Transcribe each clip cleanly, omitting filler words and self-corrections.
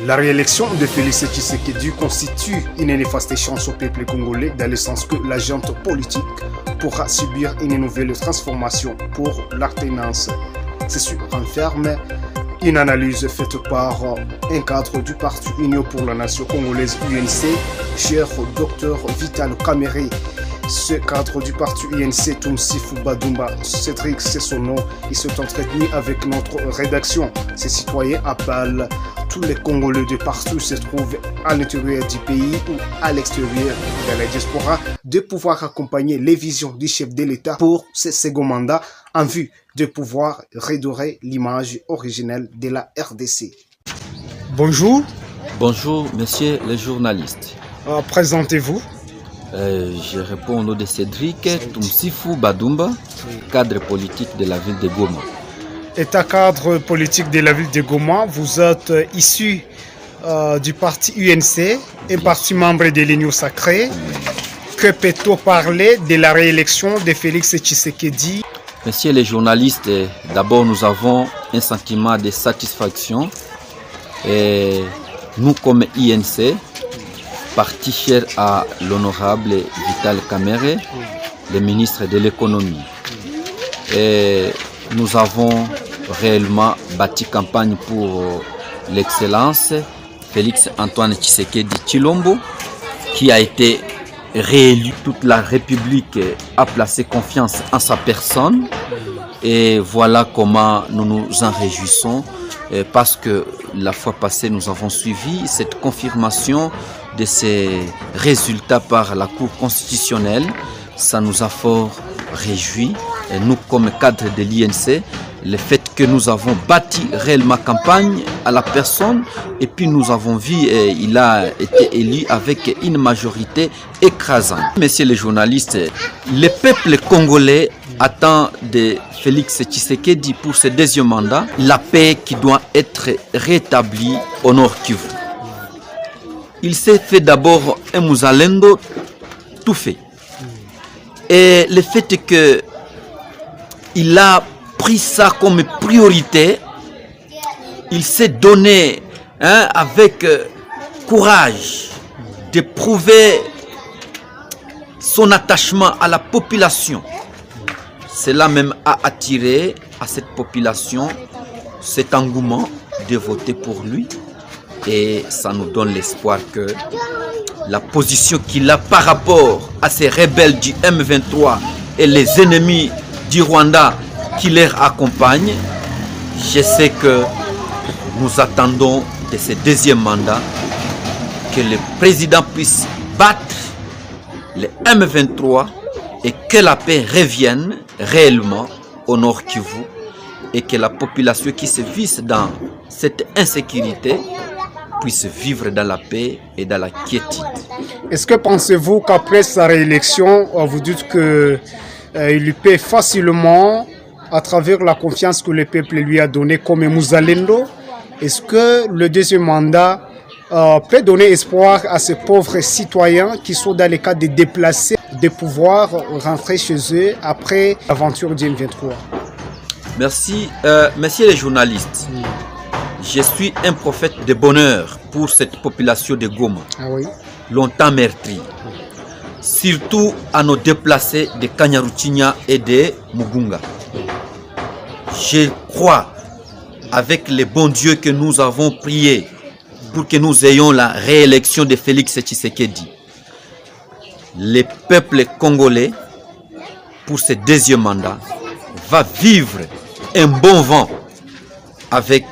La réélection de Félix Tshisekedi constitue une néfaste chance au peuple congolais dans le sens que la junte politique pourra subir une nouvelle transformation pour l'alternance. Ceci renferme une analyse faite par un cadre du Parti Union pour la Nation congolaise UNC, cher Dr Vital Kamerhe. Ce cadre du parti UNC, Tumsifou Badumba, Cédric, c'est son nom, il s'est entretenu avec notre rédaction. Ces citoyens appellent tous les Congolais de partout se trouvent à l'intérieur du pays ou à l'extérieur de la diaspora de pouvoir accompagner les visions du chef de l'État pour ce second mandat en vue de pouvoir redorer l'image originelle de la RDC. Bonjour. Bonjour, messieurs les journalistes. Présentez-vous. Je réponds au nom de Cédric Tumsifou Badumba, cadre politique de la ville de Goma. État cadre politique de la ville de Goma, vous êtes issu du parti UNC, un parti membre de l'Union sacrée. Que peut-on parler de la réélection de Félix Tshisekedi? Messieurs les journalistes, d'abord nous avons un sentiment de satisfaction. Et nous comme INC, parti cher à l'honorable Vital Kamerhe, le ministre de l'économie. Et nous avons réellement bâti campagne pour l'excellence Félix Antoine Tshisekedi Tshilombo, qui a été réélu. Toute la République a placé confiance en sa personne. Et voilà comment nous nous en réjouissons, parce que la fois passée, nous avons suivi cette confirmation de ces résultats par la Cour constitutionnelle. Ça nous a fort réjouis. Et nous, comme cadre de l'INC, le fait que nous avons bâti réellement campagne à la personne, et puis nous avons vu, il a été élu avec une majorité écrasante. Messieurs les journalistes, le peuple congolais attend de Félix Tshisekedi pour ce deuxième mandat la paix qui doit être rétablie au Nord Kivu. Il s'est fait d'abord un Mouzalendo tout fait. Et le fait que il a pris ça comme priorité, il s'est donné avec courage de prouver son attachement à la population. Cela même a attiré à cette population cet engouement de voter pour lui. Et ça nous donne l'espoir que la position qu'il a par rapport à ces rebelles du M23 et les ennemis du Rwanda qui les accompagnent, je sais que nous attendons de ce deuxième mandat que le président puisse battre le M23 et que la paix revienne réellement au Nord Kivu et que la population qui se vise dans cette insécurité puisse vivre dans la paix et dans la quiétude. Est-ce que pensez-vous qu'après sa réélection, vous dites qu'il peut facilement, à travers la confiance que le peuple lui a donnée comme Mouzalendo, est-ce que le deuxième mandat peut donner espoir à ces pauvres citoyens qui sont dans les cas de déplacés de pouvoir rentrer chez eux après l'aventure du M23? Merci. Messieurs les journalistes, je suis un prophète de bonheur pour cette population de Goma, longtemps meurtrie, surtout à nos déplacés de Kanyaruchinya et de Mugunga. Je crois, avec le bon Dieu, que nous avons prié pour que nous ayons la réélection de Félix Tshisekedi. Le peuple congolais, pour ce deuxième mandat, va vivre un bon vent avec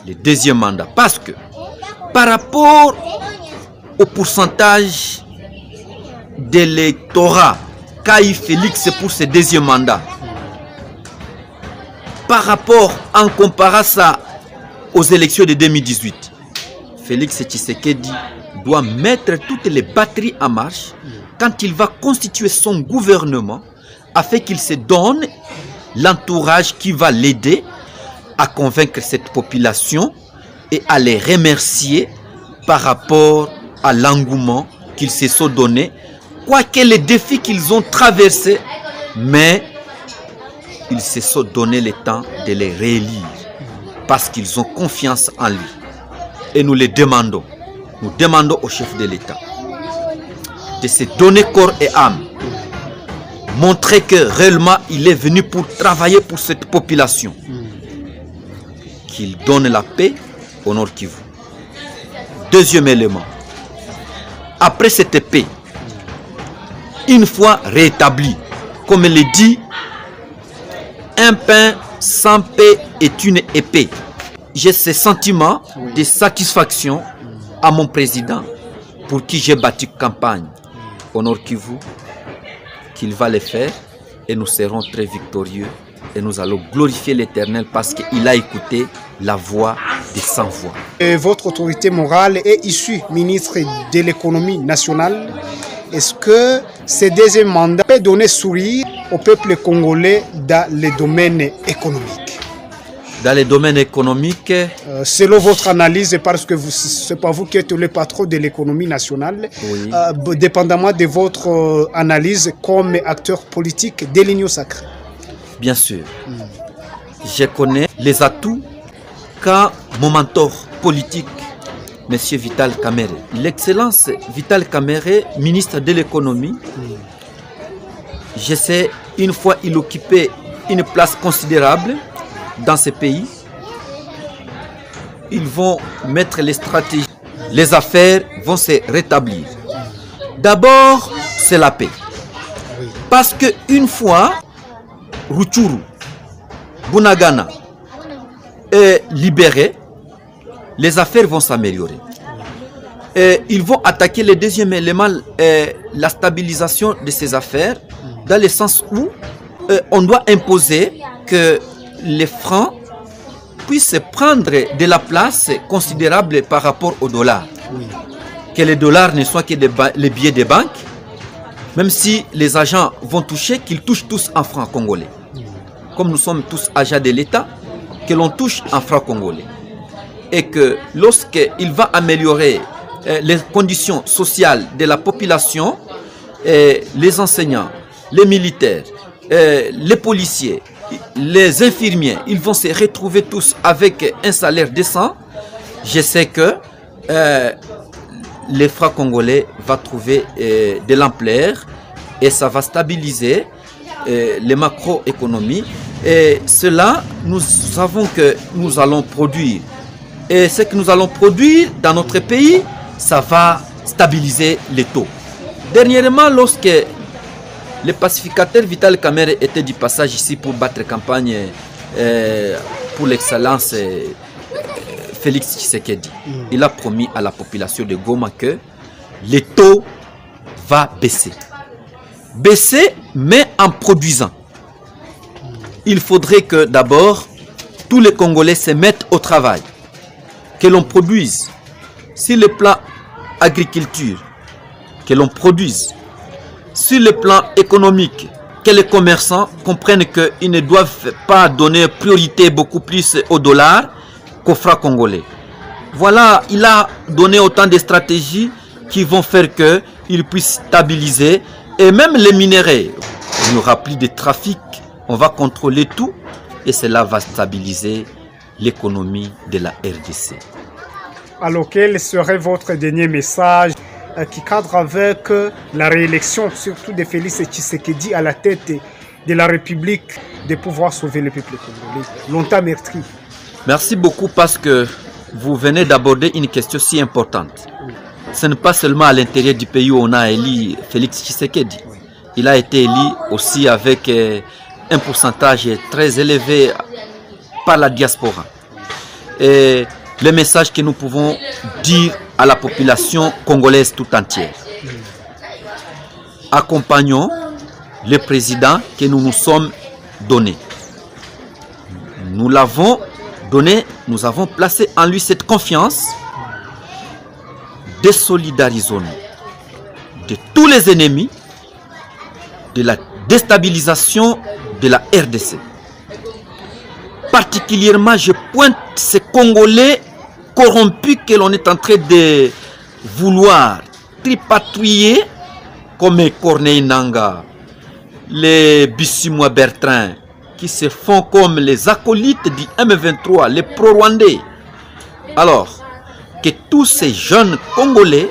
le deuxième mandat. Parce que par rapport au pourcentage d'électorat qu'a eu Félix pour ce deuxième mandat, par rapport, en comparant ça aux élections de 2018, Félix Tshisekedi doit mettre toutes les batteries en marche quand il va constituer son gouvernement afin qu'il se donne l'entourage qui va l'aider à convaincre cette population et à les remercier par rapport à l'engouement qu'ils se sont donnés, quoique les défis qu'ils ont traversés, mais ils se sont donné le temps de les réélire parce qu'ils ont confiance en lui. et nous les demandons. Nous demandons au chef de l'État de se donner corps et âme, montrer que réellement il est venu pour travailler pour cette population, qu'il donne la paix au Nord Kivu. Deuxième élément, après cette paix, une fois rétablie, comme il est dit, un pain sans paix est une épée. J'ai ce sentiment de satisfaction à mon président pour qui j'ai battu campagne au Nord Kivu, qu'il va le faire et nous serons très victorieux et nous allons glorifier l'Éternel parce qu'il a écouté la voix des sans-voix. Votre autorité morale est issue ministre de l'économie nationale. Est-ce que ce deuxième mandat peut donner sourire au peuple congolais dans les domaines économiques? Dans les domaines économiques, selon votre analyse, parce que ce n'est pas vous qui êtes le patron de l'économie nationale, oui. Dépendamment de votre analyse comme acteur politique de l'Union sacrée. Bien sûr, je connais les atouts qu'a mon mentor politique, M. Vital Kamerhe. L'excellence Vital Kamerhe, ministre de l'économie, je sais, une fois il occupait une place considérable dans ce pays, ils vont mettre les stratégies, les affaires vont se rétablir. D'abord, c'est la paix. Parce qu'une fois Rutshuru, Bunagana est libéré, les affaires vont s'améliorer. Ils vont attaquer le deuxième élément, la stabilisation de ces affaires, dans le sens où on doit imposer que les francs puissent prendre de la place considérable par rapport au dollar. Oui. Que les dollars ne soient que les billets de banque, même si les agents vont toucher, qu'ils touchent tous en francs congolais. Comme nous sommes tous agents de l'État, que l'on touche en francs congolais. Et que lorsqu'il va améliorer les conditions sociales de la population, les enseignants, les militaires, les policiers, les infirmiers, ils vont se retrouver tous avec un salaire décent. Je sais que les francs congolais vont trouver de l'ampleur et ça va stabiliser les macroéconomies. Et cela, nous savons que nous allons produire. Et ce que nous allons produire dans notre pays, ça va stabiliser les taux. Dernièrement, lorsque le pacificateur Vital Kamerhe était du passage ici pour battre campagne pour l'excellence Félix Tshisekedi. Il a promis à la population de Goma que les taux vont baisser. Baisser, mais en produisant. Il faudrait que d'abord, tous les Congolais se mettent au travail. Que l'on produise. Sur le plan agriculture, que l'on produise. Sur le plan économique, que les commerçants comprennent qu'ils ne doivent pas donner priorité beaucoup plus au dollar qu'au franc congolais. Voilà, il a donné autant de stratégies qui vont faire qu'ils puissent stabiliser. Et même les minéraux, il n'y aura plus de trafic, on va contrôler tout et cela va stabiliser l'économie de la RDC. Alors quel serait votre dernier message qui cadre avec la réélection, surtout de Félix Tshisekedi à la tête de la République, de pouvoir sauver le peuple congolais, longtemps meurtri? Merci beaucoup parce que vous venez d'aborder une question si importante. Ce n'est pas seulement à l'intérieur du pays où on a élu Félix Tshisekedi. Il a été élu aussi avec un pourcentage très élevé par la diaspora. Et le message que nous pouvons dire à la population congolaise tout entière. Accompagnons le président que nous nous sommes donné. Nous l'avons donné, nous avons placé en lui cette confiance. Désolidarisons-nous de tous les ennemis de la déstabilisation de la RDC. Particulièrement, je pointe ces Congolais corrompus que l'on est en train de vouloir tripatouiller comme Corneille Nangaa, les Bissimois Bertrand, qui se font comme les acolytes du M23, les pro-rwandais. Alors, que tous ces jeunes Congolais,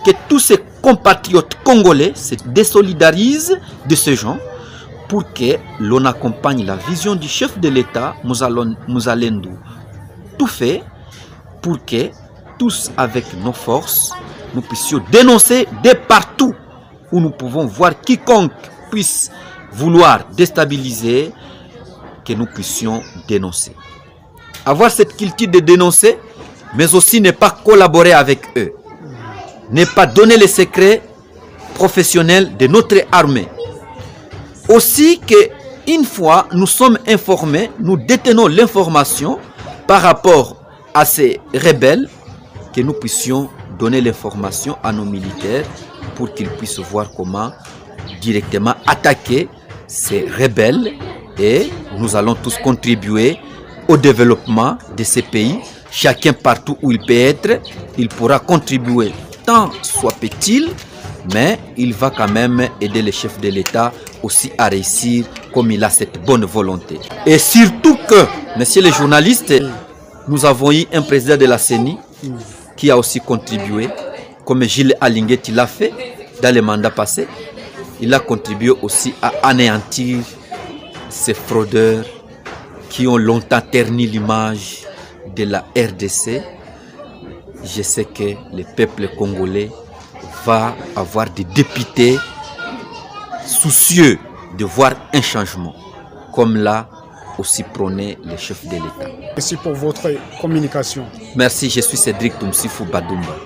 que tous ces compatriotes congolais se désolidarisent de ces gens pour que l'on accompagne la vision du chef de l'État, Muzalendo, tout fait pour que tous, avec nos forces, nous puissions dénoncer de partout où nous pouvons voir quiconque puisse vouloir déstabiliser, que nous puissions dénoncer. Avoir cette culture de dénoncer, mais aussi ne pas collaborer avec eux. Ne pas donner les secrets professionnels de notre armée. Aussi qu'une fois nous sommes informés, nous détenons l'information par rapport à ces rebelles, que nous puissions donner l'information à nos militaires pour qu'ils puissent voir comment directement attaquer ces rebelles, et nous allons tous contribuer au développement de ces pays. Chacun partout où il peut être, il pourra contribuer tant soit peut-il, mais il va quand même aider le chef de l'État aussi à réussir comme il a cette bonne volonté. Et surtout que, messieurs les journalistes, nous avons eu un président de la CENI qui a aussi contribué, comme Gilles Alinguetti l'a fait dans les mandats passés. Il a contribué aussi à anéantir ces fraudeurs qui ont longtemps terni l'image de la RDC. Je sais que le peuple congolais va avoir des députés soucieux de voir un changement, comme l'a aussi prôné le chef de l'État. Merci pour votre communication. Merci, je suis Cédric Toumsifou Badoumba.